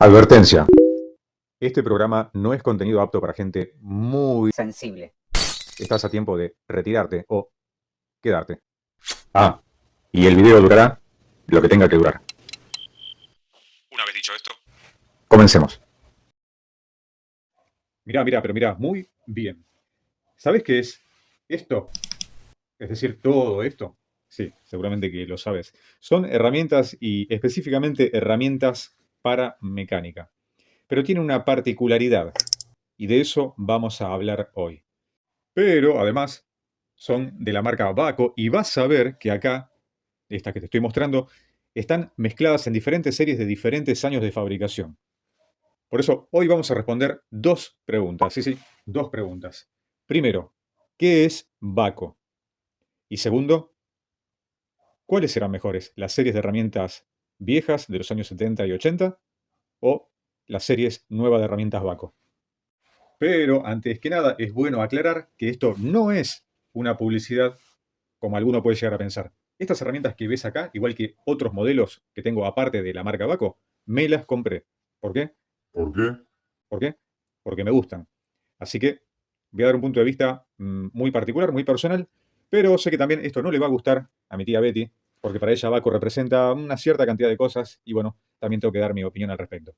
Advertencia. Este programa no es contenido apto para gente muy sensible. Estás a tiempo de retirarte o quedarte. Ah, y el video durará lo que tenga que durar. Una vez dicho esto, Comencemos. Pero mirá, muy bien. ¿Sabes qué es esto? Es decir, todo esto. Sí, seguramente que lo sabes. Son herramientas y específicamente herramientas para mecánica. Pero tiene una particularidad y de eso vamos a hablar hoy. Pero además son de la marca Baco y vas a ver que acá, estas que te estoy mostrando, están mezcladas en diferentes series de diferentes años de fabricación. Por eso, hoy vamos a responder dos preguntas. Sí, dos preguntas. Primero, ¿qué es Baco? Y segundo, ¿cuáles serán mejores? ¿Las series de herramientas viejas de los años 70 y 80 o las series nuevas de herramientas Baco? Pero, antes que nada, es bueno aclarar que esto no es una publicidad como alguno puede llegar a pensar. Estas herramientas que ves acá, igual que otros modelos que tengo aparte de la marca Baco, me las compré. ¿Por qué? ¿por qué? ¿Por qué? Porque me gustan. Así que voy a dar un punto de vista muy particular, muy personal, pero sé que también esto no le va a gustar a mi tía Betty, porque para ella Baco representa una cierta cantidad de cosas y bueno, también tengo que dar mi opinión al respecto.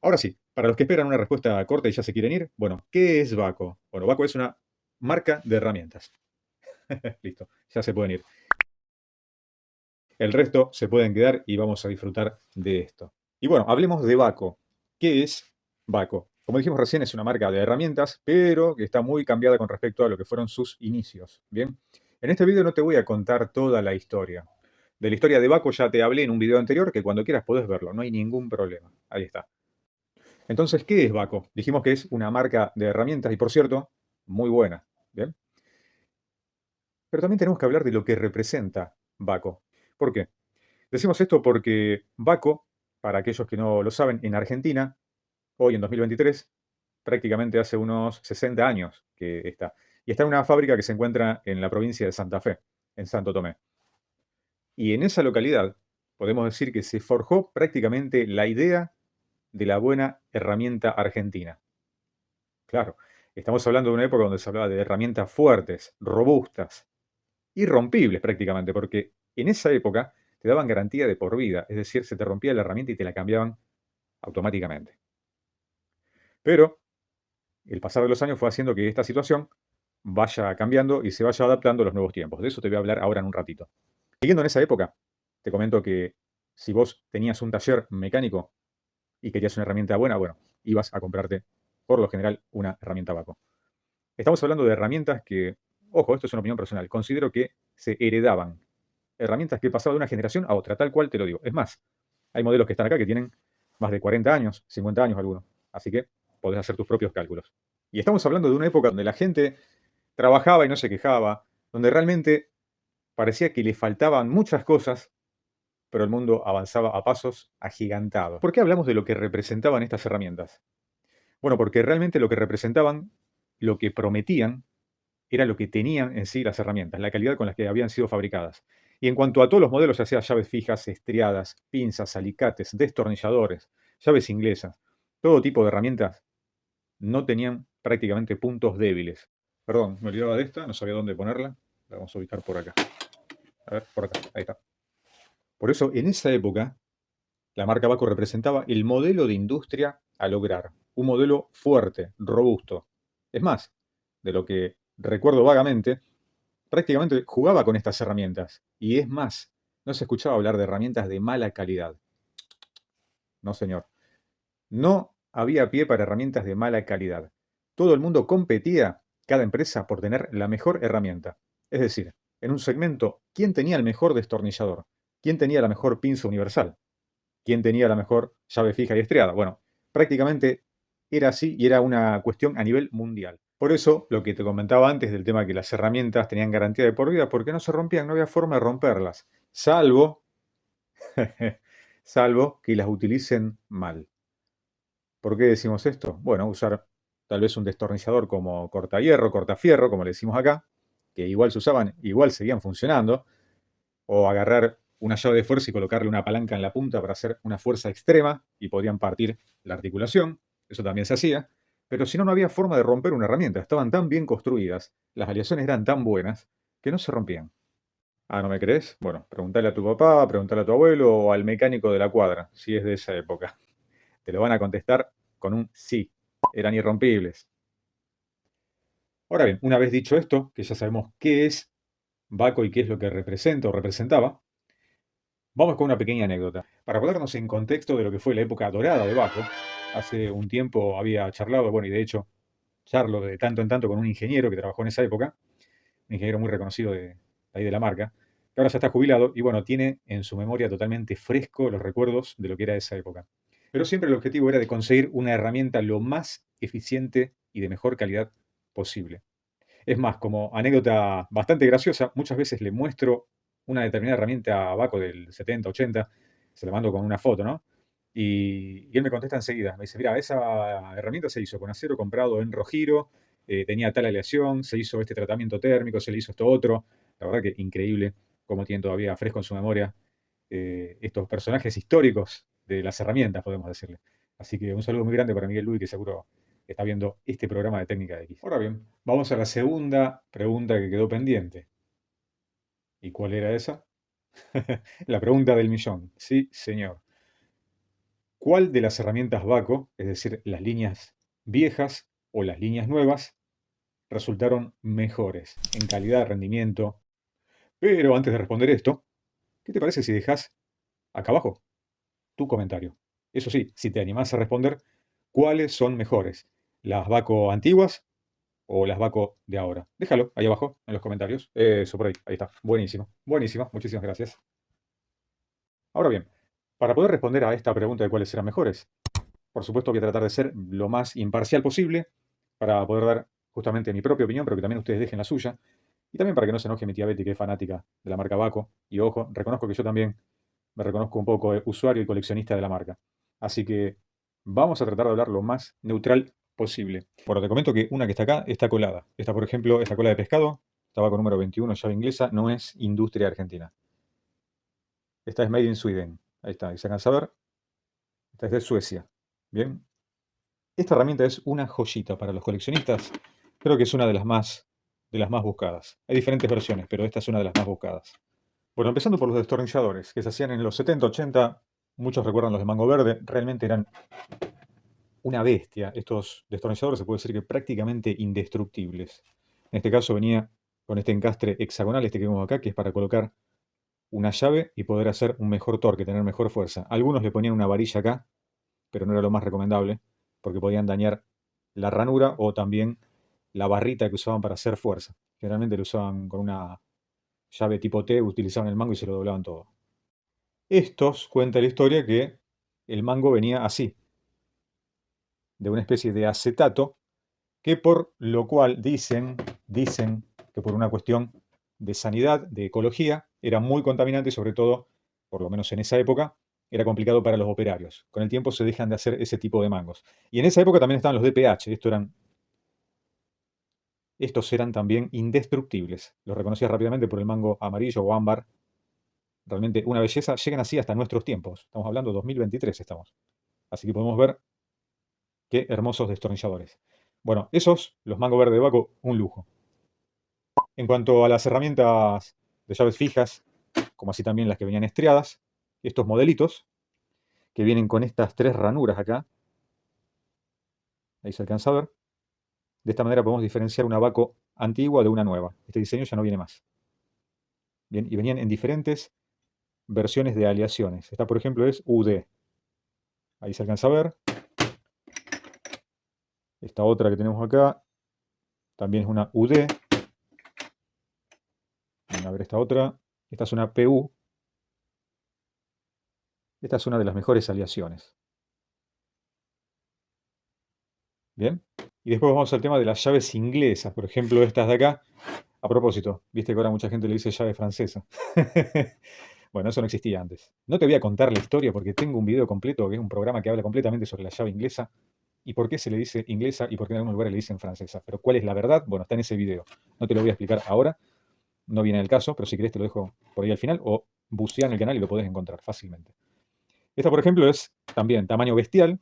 Ahora sí, para los que esperan una respuesta corta y ya se quieren ir, bueno, ¿qué es Baco? Bueno, Baco es una marca de herramientas. Listo, ya se pueden ir. El resto se pueden quedar y vamos a disfrutar de esto. Y bueno, hablemos de Baco. ¿Qué es Baco? Como dijimos recién, es una marca de herramientas, pero que está muy cambiada con respecto a lo que fueron sus inicios. Bien, en este video no te voy a contar toda la historia. De la historia de Baco ya te hablé en un video anterior que cuando quieras podés verlo, no hay ningún problema. Ahí está. Entonces, ¿qué es Baco? Dijimos que es una marca de herramientas y, por cierto, muy buena. Bien. Pero también tenemos que hablar de lo que representa Baco. ¿Por qué? Decimos esto porque Baco, para aquellos que no lo saben, en Argentina, hoy en 2023, prácticamente hace unos 60 años que está. Y está en una fábrica que se encuentra en la provincia de Santa Fe, en Santo Tomé. Y en esa localidad podemos decir que se forjó prácticamente la idea de la buena herramienta argentina. Claro, estamos hablando de una época donde se hablaba de herramientas fuertes, robustas, irrompibles prácticamente, porque en esa época te daban garantía de por vida, es decir, se te rompía la herramienta y te la cambiaban automáticamente. Pero el pasar de los años fue haciendo que esta situación vaya cambiando y se vaya adaptando a los nuevos tiempos. De eso te voy a hablar ahora en un ratito. Siguiendo en esa época, te comento que si vos tenías un taller mecánico y querías una herramienta buena, bueno, ibas a comprarte, por lo general, una herramienta Baco. Estamos hablando de herramientas que, ojo, esto es una opinión personal, considero que se heredaban. Herramientas que pasaban de una generación a otra, tal cual te lo digo. Es más, hay modelos que están acá que tienen más de 40 años, 50 años algunos. Así que podés hacer tus propios cálculos. Y estamos hablando de una época donde la gente trabajaba y no se quejaba, donde realmente parecía que le faltaban muchas cosas, pero el mundo avanzaba a pasos agigantados. ¿Por qué hablamos de lo que representaban estas herramientas? Bueno, porque realmente lo que representaban, lo que prometían, era lo que tenían en sí las herramientas, la calidad con la que habían sido fabricadas. Y en cuanto a todos los modelos, ya sea llaves fijas, estriadas, pinzas, alicates, destornilladores, llaves inglesas, todo tipo de herramientas, no tenían prácticamente puntos débiles. Perdón, me olvidaba de esta, no sabía dónde ponerla. La vamos a ubicar por acá. A ver, por acá, ahí está. Por eso, en esa época, la marca Baco representaba el modelo de industria a lograr. Un modelo fuerte, robusto. Es más, de lo que recuerdo vagamente, prácticamente jugaba con estas herramientas. Y es más, no se escuchaba hablar de herramientas de mala calidad. No, señor. No había pie para herramientas de mala calidad. Todo el mundo competía, cada empresa, por tener la mejor herramienta. Es decir, en un segmento, ¿quién tenía el mejor destornillador? ¿Quién tenía la mejor pinza universal? ¿Quién tenía la mejor llave fija y estriada? Bueno, prácticamente era así y era una cuestión a nivel mundial. Por eso, lo que te comentaba antes del tema de que las herramientas tenían garantía de por vida, porque no se rompían, no había forma de romperlas, salvo, salvo que las utilicen mal. ¿Por qué decimos esto? Bueno, usar tal vez un destornillador como cortahierro, cortafierro, como le decimos acá, que igual se usaban, igual seguían funcionando, o agarrar una llave de fuerza y colocarle una palanca en la punta para hacer una fuerza extrema y podían partir la articulación. Eso también se hacía. Pero si no, no había forma de romper una herramienta. Estaban tan bien construidas, las aleaciones eran tan buenas, que no se rompían. Ah, ¿no me crees? Bueno, preguntale a tu papá, preguntale a tu abuelo o al mecánico de la cuadra, si es de esa época. Te lo van a contestar con un sí. Eran irrompibles. Ahora bien, una vez dicho esto, que ya sabemos qué es Baco y qué es lo que representa o representaba, vamos con una pequeña anécdota. Para ponernos en contexto de lo que fue la época dorada de Baco, hace un tiempo había charlado, bueno, y de hecho charlo de tanto en tanto con un ingeniero que trabajó en esa época, un ingeniero muy reconocido de ahí de la marca, que ahora ya está jubilado y bueno, tiene en su memoria totalmente fresco los recuerdos de lo que era esa época. Pero siempre el objetivo era de conseguir una herramienta lo más eficiente y de mejor calidad posible. Es más, como anécdota bastante graciosa, muchas veces le muestro una determinada herramienta a Baco del 70, 80, se la mando con una foto, ¿no? Y él me contesta enseguida, me dice, mira, esa herramienta se hizo con acero comprado en Rojiro, tenía tal aleación, se hizo este tratamiento térmico, se le hizo esto otro. La verdad que increíble cómo tiene todavía fresco en su memoria estos personajes históricos de las herramientas, podemos decirle. Así que un saludo muy grande para Miguel Luis, que seguro está viendo este programa de Técnica X. Ahora bien, vamos a la segunda pregunta que quedó pendiente. ¿Y cuál era esa? La pregunta del millón. Sí, señor. ¿Cuál de las herramientas Baco, es decir, las líneas viejas o las líneas nuevas, resultaron mejores en calidad, rendimiento? Pero antes de responder esto, ¿qué te parece si dejas acá abajo tu comentario? Eso sí, si te animás a responder, ¿cuáles son mejores? ¿Las Baco antiguas o las Baco de ahora? Déjalo ahí abajo en los comentarios. Eso por ahí, ahí está. Buenísimo, buenísimo. Muchísimas gracias. Ahora bien, para poder responder a esta pregunta de cuáles eran mejores, por supuesto voy a tratar de ser lo más imparcial posible para poder dar justamente mi propia opinión, pero que también ustedes dejen la suya. Y también para que no se enoje mi tía Betty, que es fanática de la marca Baco. Y ojo, reconozco que yo también me reconozco un poco usuario y coleccionista de la marca. Así que vamos a tratar de hablar lo más neutral posible. Bueno, te comento que una que está acá está colada. Esta, por ejemplo, esta cola de pescado, tabaco número 21, llave inglesa, no es industria argentina. Esta es Made in Sweden. Ahí está, ahí se alcanza a ver. Esta es de Suecia. Bien. Esta herramienta es una joyita para los coleccionistas. Creo que es una de las más buscadas. Hay diferentes versiones, pero esta es una de las más buscadas. Bueno, empezando por los destornilladores, que se hacían en los 70, 80. Muchos recuerdan los de mango verde. Realmente eran una bestia. Estos destornilladores se puede decir que prácticamente indestructibles. En este caso venía con este encastre hexagonal, este que vemos acá, que es para colocar una llave y poder hacer un mejor torque, tener mejor fuerza. Algunos le ponían una varilla acá, pero no era lo más recomendable, porque podían dañar la ranura o también la barrita que usaban para hacer fuerza. Generalmente lo usaban con una llave tipo T, utilizaban el mango y se lo doblaban todo. Estos, cuenta la historia que el mango venía así, de una especie de acetato, que por lo cual dicen que por una cuestión de sanidad, de ecología, era muy contaminante y sobre todo, por lo menos en esa época, era complicado para los operarios. Con el tiempo se dejan de hacer ese tipo de mangos. Y en esa época también estaban los DPH, estos eran también indestructibles. Los reconocías rápidamente por el mango amarillo o ámbar. Realmente una belleza. Llegan así hasta nuestros tiempos. Estamos hablando de 2023 estamos. Así que podemos ver qué hermosos destornilladores. Bueno, esos, los mango verde de Baco, un lujo. En cuanto a las herramientas de llaves fijas, como así también las que venían estriadas, estos modelitos, que vienen con estas tres ranuras acá, ahí se alcanza a ver, de esta manera podemos diferenciar una Baco antigua de una nueva. Este diseño ya no viene más. Bien, y venían en diferentes versiones de aleaciones. Esta, por ejemplo, es UD. Ahí se alcanza a ver. Esta otra que tenemos acá también es una UD. A ver esta otra. Esta es una PU. Esta es una de las mejores aleaciones. Bien. Y después vamos al tema de las llaves inglesas. Por ejemplo, estas de acá. A propósito, viste que ahora mucha gente le dice llave francesa. Bueno, eso no existía antes. No te voy a contar la historia porque tengo un video completo, que es un programa que habla completamente sobre la llave inglesa y por qué se le dice inglesa y por qué en algunos lugares le dicen francesa. Pero ¿cuál es la verdad? Bueno, está en ese video. No te lo voy a explicar ahora, no viene el caso, pero si querés te lo dejo por ahí al final o bucear en el canal y lo podés encontrar fácilmente. Esta, por ejemplo, es también tamaño bestial.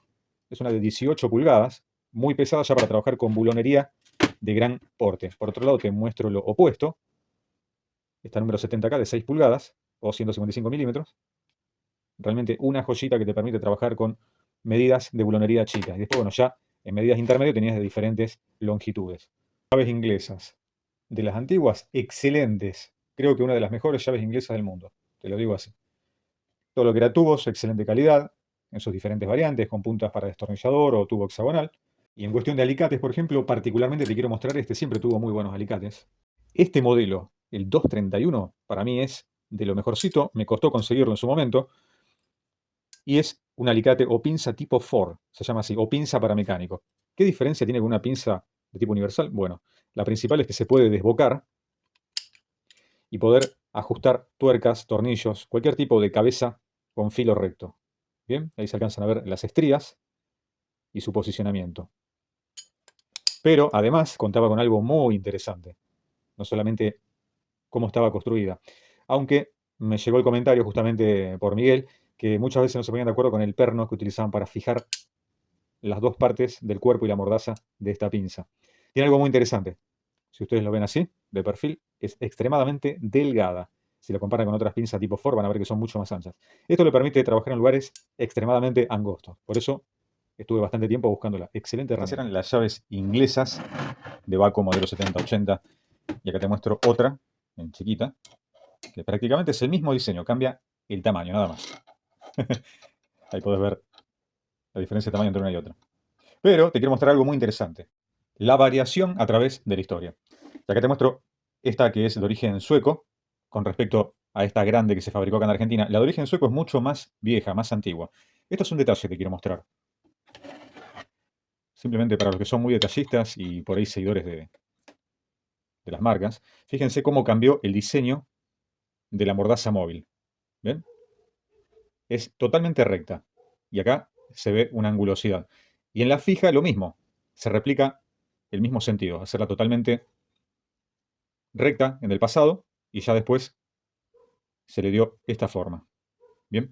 Es una de 18 pulgadas, muy pesada ya para trabajar con bulonería de gran porte. Por otro lado, te muestro lo opuesto. Esta número 70K de 6 pulgadas o 155 milímetros. Realmente una joyita que te permite trabajar con medidas de bulonería chicas. Y después, bueno, ya en medidas intermedias tenías de diferentes longitudes. Llaves inglesas. De las antiguas, excelentes. Creo que una de las mejores llaves inglesas del mundo. Te lo digo así. Todo lo que era tubos, excelente calidad, en sus diferentes variantes, con puntas para destornillador o tubo hexagonal. Y en cuestión de alicates, por ejemplo, particularmente te quiero mostrar, este siempre tuvo muy buenos alicates. Este modelo, el 231, para mí es de lo mejorcito, me costó conseguirlo en su momento, y es un alicate o pinza tipo Ford, se llama así, o pinza para mecánico. ¿Qué diferencia tiene con una pinza de tipo universal? Bueno, la principal es que se puede desbocar y poder ajustar tuercas, tornillos, cualquier tipo de cabeza con filo recto. Bien, ahí se alcanzan a ver las estrías y su posicionamiento. Pero además contaba con algo muy interesante, no solamente cómo estaba construida. Aunque me llegó el comentario justamente por Miguel, que muchas veces no se ponían de acuerdo con el perno que utilizaban para fijar las dos partes del cuerpo y la mordaza de esta pinza. Tiene algo muy interesante. Si ustedes lo ven así, de perfil, es extremadamente delgada. Si lo comparan con otras pinzas tipo Ford, van a ver que son mucho más anchas. Esto le permite trabajar en lugares extremadamente angostos. Por eso estuve bastante tiempo buscándola. Excelente herramienta. Estas eran las llaves inglesas de Bahco modelo 7080. Y acá te muestro otra, en chiquita, que prácticamente es el mismo diseño, cambia el tamaño, nada más. Ahí podés ver la diferencia de tamaño entre una y otra. Pero te quiero mostrar algo muy interesante. La variación a través de la historia. Y acá te muestro esta que es de origen sueco, con respecto a esta grande que se fabricó acá en Argentina. La de origen sueco es mucho más vieja, más antigua. Esto es un detalle que te quiero mostrar. Simplemente para los que son muy detallistas y por ahí seguidores de las marcas, fíjense cómo cambió el diseño de la mordaza móvil. ¿Ven? Es totalmente recta. Y acá se ve una angulosidad. Y en la fija lo mismo. Se replica el mismo sentido. Hacerla totalmente recta en el pasado y ya después se le dio esta forma. Bien.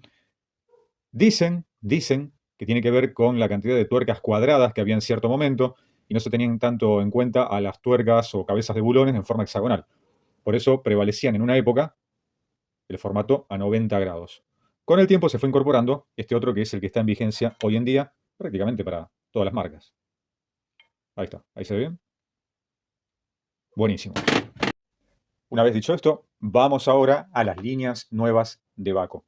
Dicen que tiene que ver con la cantidad de tuercas cuadradas que había en cierto momento y no se tenían tanto en cuenta a las tuercas o cabezas de bulones en forma hexagonal. Por eso prevalecían en una época el formato a 90 grados. Con el tiempo se fue incorporando este otro que es el que está en vigencia hoy en día prácticamente para todas las marcas. Ahí está, ahí se ve bien. Buenísimo. Una vez dicho esto, vamos ahora a las líneas nuevas de Bahco.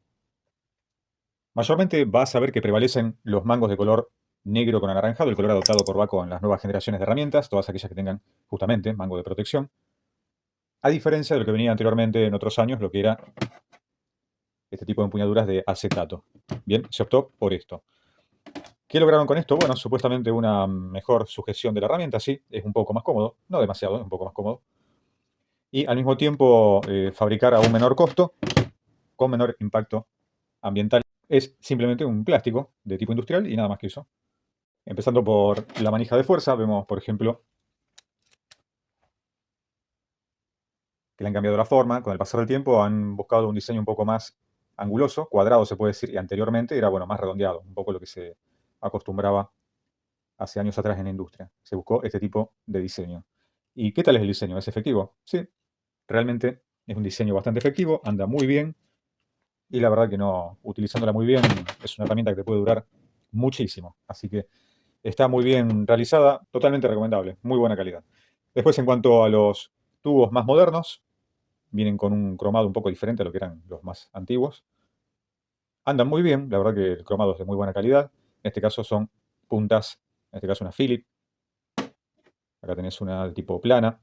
Mayormente vas a ver que prevalecen los mangos de color negro con anaranjado, el color adoptado por Bahco en las nuevas generaciones de herramientas, todas aquellas que tengan justamente mango de protección. A diferencia de lo que venía anteriormente en otros años, lo que era este tipo de empuñaduras de acetato. Bien, se optó por esto. ¿Qué lograron con esto? Bueno, supuestamente una mejor sujeción de la herramienta, sí, es un poco más cómodo, no demasiado, es un poco más cómodo. Y al mismo tiempo fabricar a un menor costo, con menor impacto ambiental. Es simplemente un plástico de tipo industrial y nada más que eso. Empezando por la manija de fuerza, vemos por ejemplo que le han cambiado la forma, con el pasar del tiempo han buscado un diseño un poco más anguloso, cuadrado se puede decir, y anteriormente era bueno, más redondeado, un poco lo que se acostumbraba hace años atrás en la industria. Se buscó este tipo de diseño. ¿Y qué tal es el diseño? ¿Es efectivo? Sí, realmente es un diseño bastante efectivo, anda muy bien, y la verdad que no, utilizándola muy bien, es una herramienta que te puede durar muchísimo. Así que está muy bien realizada, totalmente recomendable, muy buena calidad. Después, en cuanto a los tubos más modernos, vienen con un cromado un poco diferente a lo que eran los más antiguos. Andan muy bien, la verdad que el cromado es de muy buena calidad. En este caso son puntas, en este caso una Philip. Acá tenés una de tipo plana.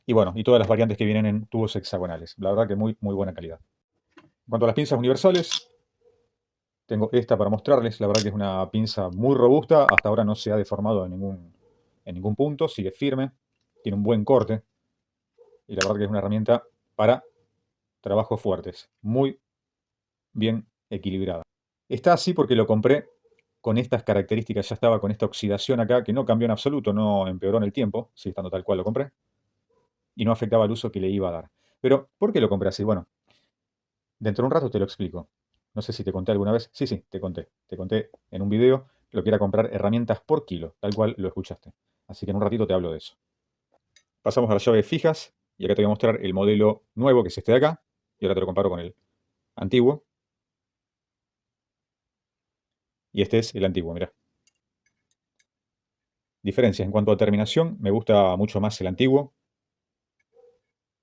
Y bueno, y todas las variantes que vienen en tubos hexagonales. La verdad que muy, muy buena calidad. En cuanto a las pinzas universales, tengo esta para mostrarles. La verdad que es una pinza muy robusta. Hasta ahora no se ha deformado en ningún punto. Sigue firme. Tiene un buen corte. Y la verdad que es una herramienta para trabajos fuertes. Muy bien equilibrada. Está así porque lo compré con estas características. Ya estaba con esta oxidación acá que no cambió en absoluto. No empeoró en el tiempo. Sigue estando tal cual lo compré. Y no afectaba el uso que le iba a dar. Pero, ¿por qué lo compré así? Bueno, Dentro de un rato te lo explico. No sé si te conté alguna vez. Sí, sí, te conté. Te conté en un video lo que era comprar herramientas por kilo, tal cual lo escuchaste. Así que en un ratito te hablo de eso. Pasamos a las llaves fijas y acá te voy a mostrar el modelo nuevo, que es este de acá. Y ahora te lo comparo con el antiguo. Y este es el antiguo, mirá. Diferencias en cuanto a terminación, me gusta mucho más el antiguo.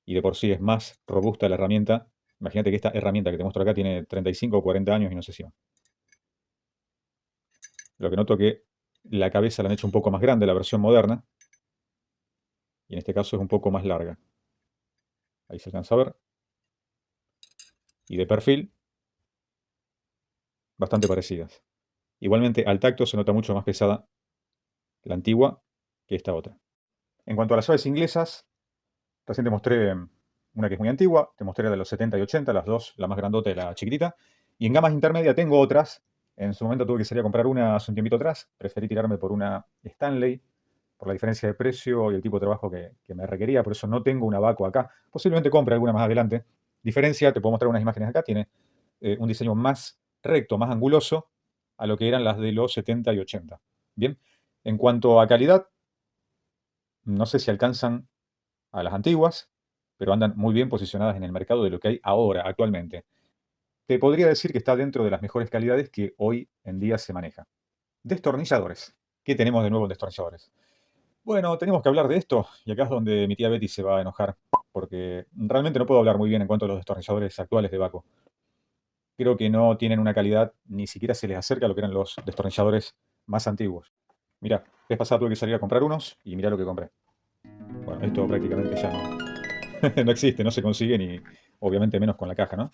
Y de por sí es más robusta la herramienta. Imagínate que esta herramienta que te muestro acá tiene 35 o 40 años y no sé si más. Lo que noto que la cabeza la han hecho un poco más grande, la versión moderna. Y en este caso es un poco más larga. Ahí se alcanza a ver. Y de perfil, bastante parecidas. Igualmente al tacto se nota mucho más pesada la antigua que esta otra. En cuanto a las llaves inglesas, recién te mostré una que es muy antigua, te mostré la de los 70 y 80, las dos, la más grandota y la chiquitita. Y en gamas intermedias tengo otras. En su momento tuve que salir a comprar una hace un tiempito atrás. Preferí tirarme por una Stanley, por la diferencia de precio y el tipo de trabajo que me requería. Por eso no tengo una Baco acá. Posiblemente compre alguna más adelante. Diferencia, te puedo mostrar unas imágenes acá. Tiene un diseño más recto, más anguloso a lo que eran las de los 70 y 80. Bien, en cuanto a calidad, no sé si alcanzan a las antiguas, pero andan muy bien posicionadas en el mercado de lo que hay ahora, actualmente. Te podría decir que está dentro de las mejores calidades que hoy en día se maneja. Destornilladores. ¿Qué tenemos de nuevo en destornilladores? Bueno, tenemos que hablar de esto, y acá es donde mi tía Betty se va a enojar, porque realmente no puedo hablar muy bien en cuanto a los destornilladores actuales de Baco. Creo que no tienen una calidad, ni siquiera se les acerca a lo que eran los destornilladores más antiguos. Mira, vez pasada tuve que salir a comprar unos y mirá lo que compré. Bueno, esto prácticamente ya no, no existe, no se consigue ni, obviamente, menos con la caja, ¿no?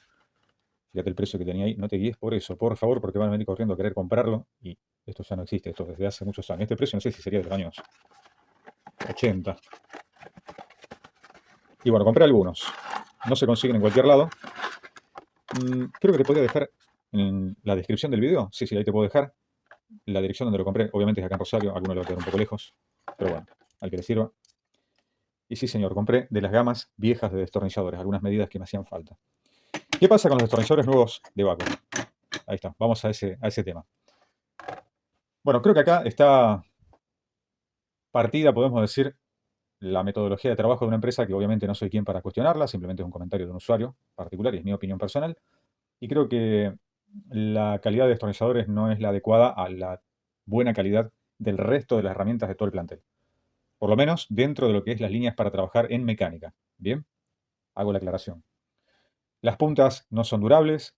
Fíjate el precio que tenía ahí. No te guíes por eso, por favor, porque van a venir corriendo a querer comprarlo y esto ya no existe, esto desde hace muchos años. Este precio no sé si sería de los años 80. Y bueno, compré algunos. No se consiguen en cualquier lado. Creo que te podría dejar en la descripción del video. Sí, sí, ahí te puedo dejar la dirección donde lo compré. Obviamente es acá en Rosario, alguno lo va a quedar un poco lejos. Pero bueno, al que le sirva. Y sí, señor, compré de las gamas viejas de destornilladores, algunas medidas que me hacían falta. ¿Qué pasa con los destornilladores nuevos de Baco? Ahí está, vamos a ese tema. Bueno, creo que acá está partida, podemos decir, la metodología de trabajo de una empresa que obviamente no soy quien para cuestionarla, simplemente es un comentario de un usuario particular y es mi opinión personal. Y creo que la calidad de destornilladores no es la adecuada a la buena calidad del resto de las herramientas de todo el plantel. Por lo menos dentro de lo que es las líneas para trabajar en mecánica. Bien, hago la aclaración. Las puntas no son durables,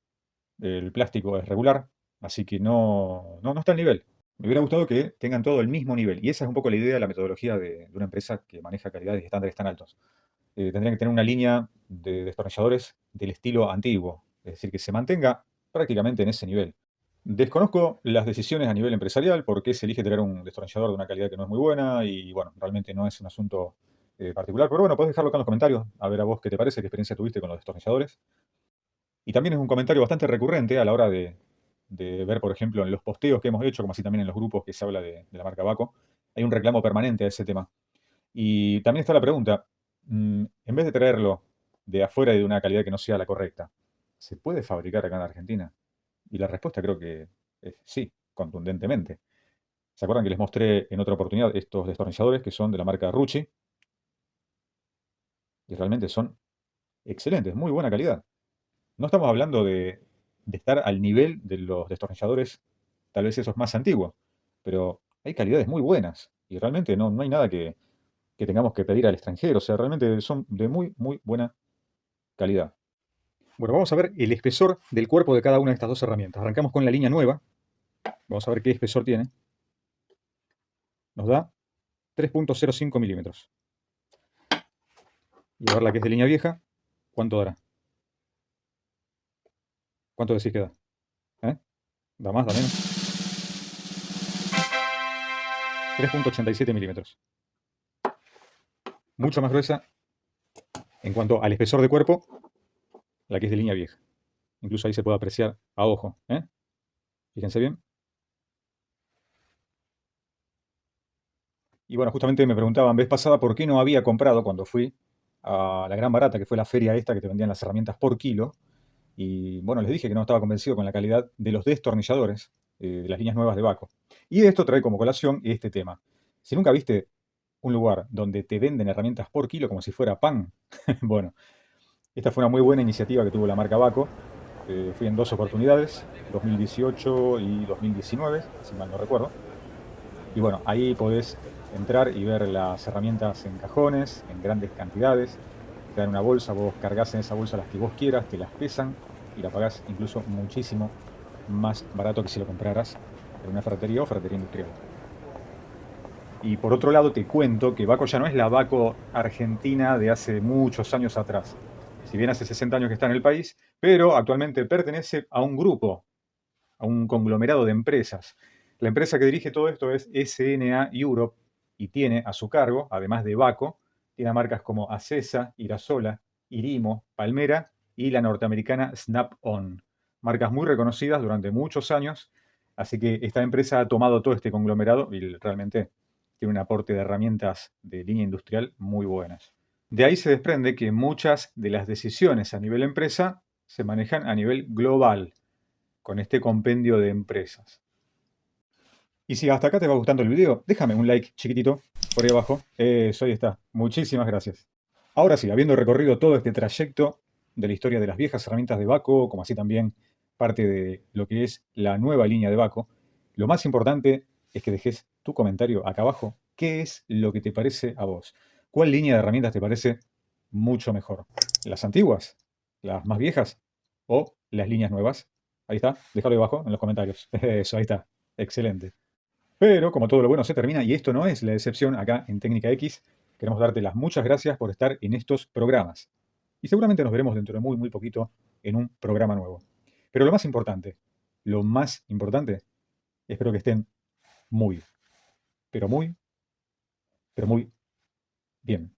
el plástico es regular, así que no está al nivel. Me hubiera gustado que tengan todo el mismo nivel. Y esa es un poco la idea de la metodología de una empresa que maneja calidades y estándares tan altos. Tendrían que tener una línea de destornilladores del estilo antiguo. Es decir, que se mantenga prácticamente en ese nivel. Desconozco las decisiones a nivel empresarial, por qué se elige tener un destornillador de una calidad que no es muy buena y bueno, realmente no es un asunto particular. Pero bueno, podés dejarlo acá en los comentarios, a ver a vos qué te parece, qué experiencia tuviste con los destornilladores. Y también es un comentario bastante recurrente a la hora de ver, por ejemplo, en los posteos que hemos hecho, como así también en los grupos que se habla de la marca Baco, hay un reclamo permanente a ese tema. Y también está la pregunta, en vez de traerlo de afuera y de una calidad que no sea la correcta, ¿se puede fabricar acá en Argentina? Y la respuesta creo que es sí, contundentemente. ¿Se acuerdan que les mostré en otra oportunidad estos destornilladores que son de la marca Rucci? Y realmente son excelentes, muy buena calidad. No estamos hablando de estar al nivel de los destornilladores, tal vez esos más antiguos, pero hay calidades muy buenas y realmente no hay nada que tengamos que pedir al extranjero, o sea, realmente son de muy, muy buena calidad. Bueno, vamos a ver el espesor del cuerpo de cada una de estas dos herramientas. Arrancamos con la línea nueva, vamos a ver qué espesor tiene. Nos da 3.05 milímetros. Y a ver la que es de línea vieja, ¿cuánto dará? ¿Cuánto decís que da? ¿Eh? ¿Da más, da menos? 3.87 milímetros. Mucho más gruesa en cuanto al espesor de cuerpo, la que es de línea vieja. Incluso ahí se puede apreciar a ojo. Fíjense bien. Y bueno, justamente me preguntaban vez pasada por qué no había comprado cuando fui a la Gran Barata, que fue la feria esta que te vendían las herramientas por kilo. Y bueno, les dije que no estaba convencido con la calidad de los destornilladores de las líneas nuevas de Baco. Y esto trae como colación este tema. Si nunca viste un lugar donde te venden herramientas por kilo como si fuera pan, bueno, esta fue una muy buena iniciativa que tuvo la marca Baco. Fui en 2 oportunidades, 2018 y 2019, si mal no recuerdo. Y bueno, ahí podés entrar y ver las herramientas en cajones, en grandes cantidades. Te dan una bolsa, vos cargas en esa bolsa las que vos quieras, te las pesan y la pagás incluso muchísimo más barato que si lo compraras en una ferretería o ferretería industrial. Y por otro lado te cuento que Baco ya no es la Baco argentina de hace muchos años atrás. Si bien hace 60 años que está en el país, pero actualmente pertenece a un grupo, a un conglomerado de empresas. La empresa que dirige todo esto es SNA Europe y tiene a su cargo, además de Baco, tiene marcas como Acesa, Irasola, Irimo, Palmera y la norteamericana Snap-on. Marcas muy reconocidas durante muchos años, así que esta empresa ha tomado todo este conglomerado y realmente tiene un aporte de herramientas de línea industrial muy buenas. De ahí se desprende que muchas de las decisiones a nivel empresa se manejan a nivel global, con este compendio de empresas. Y si hasta acá te va gustando el video, déjame un like chiquitito por ahí abajo. Eso, ahí está. Muchísimas gracias. Ahora sí, habiendo recorrido todo este trayecto de la historia de las viejas herramientas de Baco, como así también parte de lo que es la nueva línea de Baco, lo más importante es que dejes tu comentario acá abajo. ¿Qué es lo que te parece a vos? ¿Cuál línea de herramientas te parece mucho mejor? ¿Las antiguas? ¿Las más viejas? ¿O las líneas nuevas? Ahí está, déjalo ahí abajo en los comentarios. Eso, ahí está. Excelente. Pero, como todo lo bueno se termina, y esto no es la excepción acá en Técnica X, queremos darte las muchas gracias por estar en estos programas. Y seguramente nos veremos dentro de muy, muy poquito en un programa nuevo. Pero lo más importante, espero que estén muy, pero muy, pero muy bien.